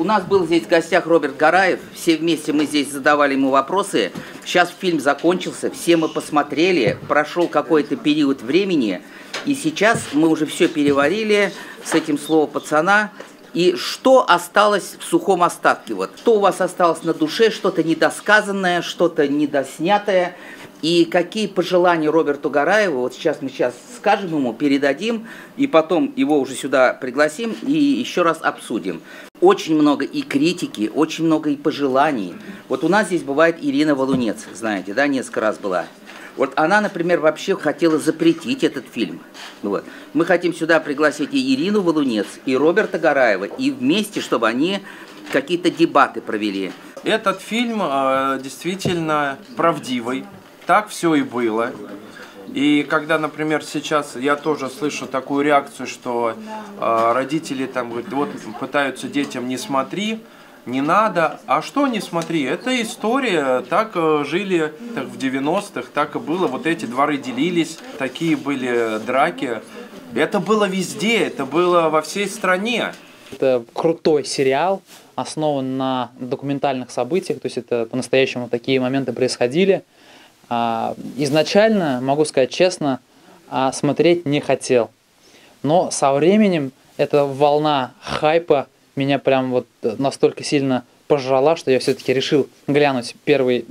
у нас был здесь в гостях Роберт Гараев, все вместе мы здесь задавали ему вопросы. Сейчас фильм закончился, все мы посмотрели, прошел какой-то период времени, и сейчас мы уже все переварили с этим словом пацана. И что осталось в сухом остатке? Вот, что у вас осталось на душе, что-то недосказанное, что-то недоснятое? И какие пожелания Роберту Гараеву, вот сейчас мы скажем ему, передадим, и потом его уже сюда пригласим и еще раз обсудим. Очень много и критики, очень много и пожеланий. Вот у нас здесь бывает Ирина Валунец, знаете, да, несколько раз была. Вот она, например, вообще хотела запретить этот фильм. Вот. Мы хотим сюда пригласить и Ирину Валунец, и Роберта Гараева, и вместе, чтобы они какие-то дебаты провели. Этот фильм действительно правдивый. Так все и было. И когда, например, сейчас я тоже слышу такую реакцию, что родители там говорят, вот пытаются детям не смотри, не надо. А что не смотри? Это история. Так жили так в 90-х, так и было. Вот эти дворы делились, такие были драки. Это было везде, это было во всей стране. Это крутой сериал, основан на документальных событиях, то есть это по-настоящему такие моменты происходили. Изначально, могу сказать честно, смотреть не хотел. Но со временем эта волна хайпа меня прям вот настолько сильно пожрала, что я все-таки решил глянуть первый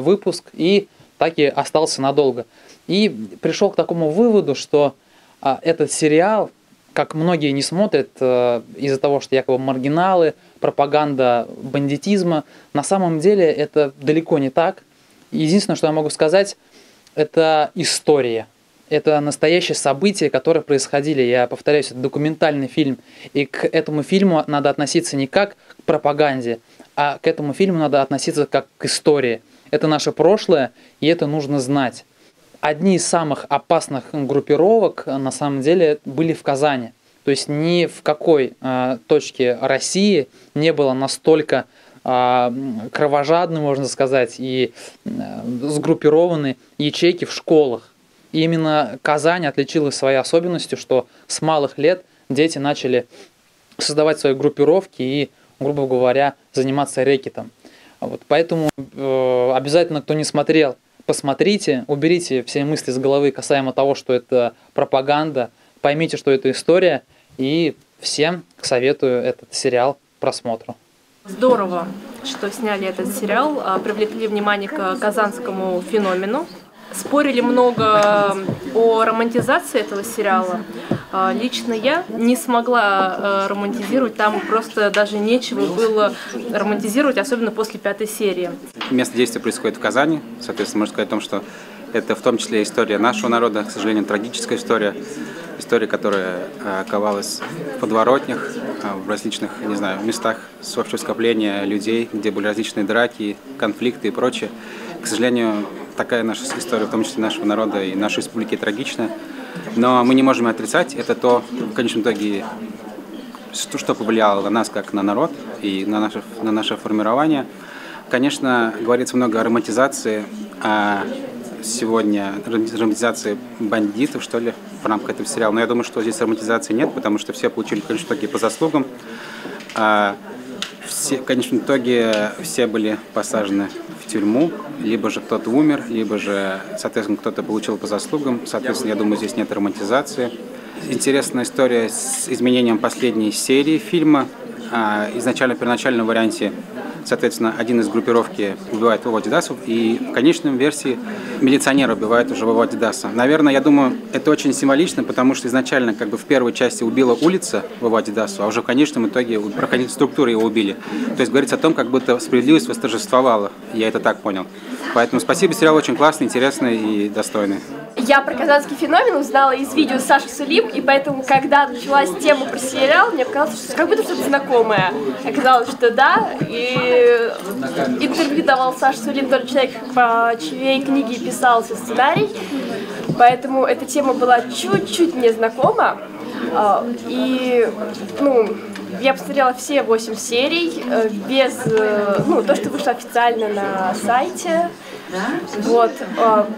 выпуск и так и остался надолго. И пришел к такому выводу, что этот сериал, как многие не смотрят из-за того, что якобы маргиналы, пропаганда бандитизма, на самом деле это далеко не так. Единственное, что я могу сказать, это история. Это настоящие события, которые происходили. Я повторяюсь, это документальный фильм. И к этому фильму надо относиться не как к пропаганде, а к этому фильму надо относиться как к истории. Это наше прошлое, и это нужно знать. Одни из самых опасных группировок, на самом деле, были в Казани. То есть ни в какой точке России не было настолько кровожадны, можно сказать, и сгруппированы ячейки в школах. И именно Казань отличилась своей особенностью, что с малых лет дети начали создавать свои группировки и, грубо говоря, заниматься рэкетом. Вот, поэтому обязательно, кто не смотрел, посмотрите, уберите все мысли с головы касаемо того, что это пропаганда, поймите, что это история, и всем советую этот сериал к просмотру. Здорово, что сняли этот сериал, привлекли внимание к казанскому феномену. Спорили много о романтизации этого сериала. Лично я не смогла романтизировать, там просто даже нечего было романтизировать, особенно после 5-й серии. Место действия происходит в Казани, соответственно, можно сказать о том, что это в том числе история нашего народа, к сожалению, трагическая история. История, которая ковалась в подворотнях, в различных, не знаю, местах общего скопления людей, где были различные драки, конфликты и прочее. К сожалению, такая наша история, в том числе нашего народа и нашей республики, трагична. Но мы не можем отрицать, это то, в конечном итоге, что повлияло на нас, как на народ, и на наше формирование. Конечно, говорится много о романтизации, сегодня романтизации бандитов, что ли, в рамках этого сериала. Но я думаю, что здесь романтизации нет, потому что все получили в конечном итоге по заслугам. В конечном итоге все были посажены в тюрьму, либо же кто-то умер, либо же, соответственно, кто-то получил по заслугам. Соответственно, я думаю, здесь нет романтизации. Интересная история с изменением последней серии фильма. Изначально, в первоначальном варианте, соответственно, один из группировки убивает Вову Адидасов, и в конечной версии милиционер убивает уже Вову Адидаса. Наверное, я думаю, это очень символично, потому что изначально как бы в первой части убила улица Вову Адидасу, а уже в конечном итоге структуры его убили. То есть говорится о том, как будто справедливость восторжествовала. Я это так понял. Поэтому спасибо, сериал очень классный, интересный и достойный. Я про казанский феномен узнала из видео Саши Сулим, и поэтому, когда началась тема про сериал, мне показалось, что как будто что-то знакомое. Оказалось, что да, и интервью давал Саша Сулим, тот человек, по чьей книге писался сценарий, поэтому эта тема была чуть-чуть мне знакома, и, я посмотрела все 8 серий, без, то, что вышло официально на сайте. Вот,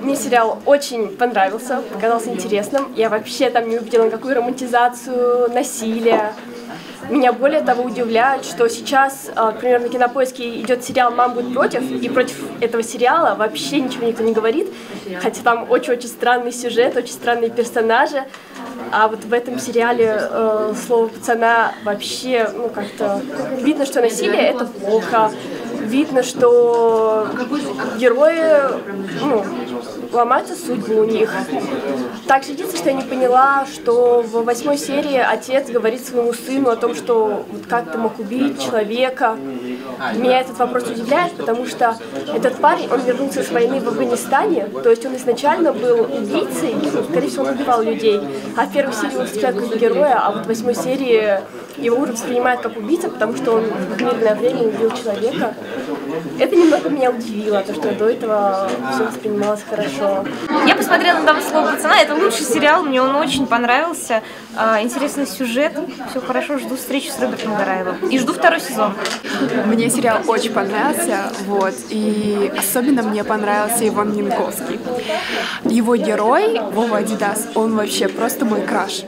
мне сериал очень понравился, показался интересным. Я вообще там не увидела никакую романтизацию насилия. Меня более того удивляет, что сейчас, например, на Кинопоиске идет сериал «Мама будет против», и против этого сериала вообще ничего никто не говорит, хотя там очень-очень странный сюжет, очень странные персонажи, а вот в этом сериале слово пацана вообще, ну, как-то видно, что насилие — это плохо, видно, что герои, ну, ломаются судьбы у них. Также единственное, что я не поняла, что в 8 серии отец говорит своему сыну о том, что вот как ты мог убить человека. Меня этот вопрос удивляет, потому что этот парень, он вернулся с войны в Афганистане, то есть он изначально был убийцей, ну, скорее всего, он убивал людей, а в первой серии он встречает как героя, а вот в 8 серии его уже воспринимают как убийца, потому что он в мирное время убил человека. Это немного меня удивило, то что до этого все воспринималось хорошо. Я посмотрела «Дама слова пацана», это лучший сериал, мне он очень понравился. Интересный сюжет, все хорошо, жду встречи с Робертом Гараевым. И жду 2-й сезон. Мне сериал очень понравился, вот, и особенно мне понравился Иван Янковский. Его герой, Вова Адидас, он вообще просто мой краш.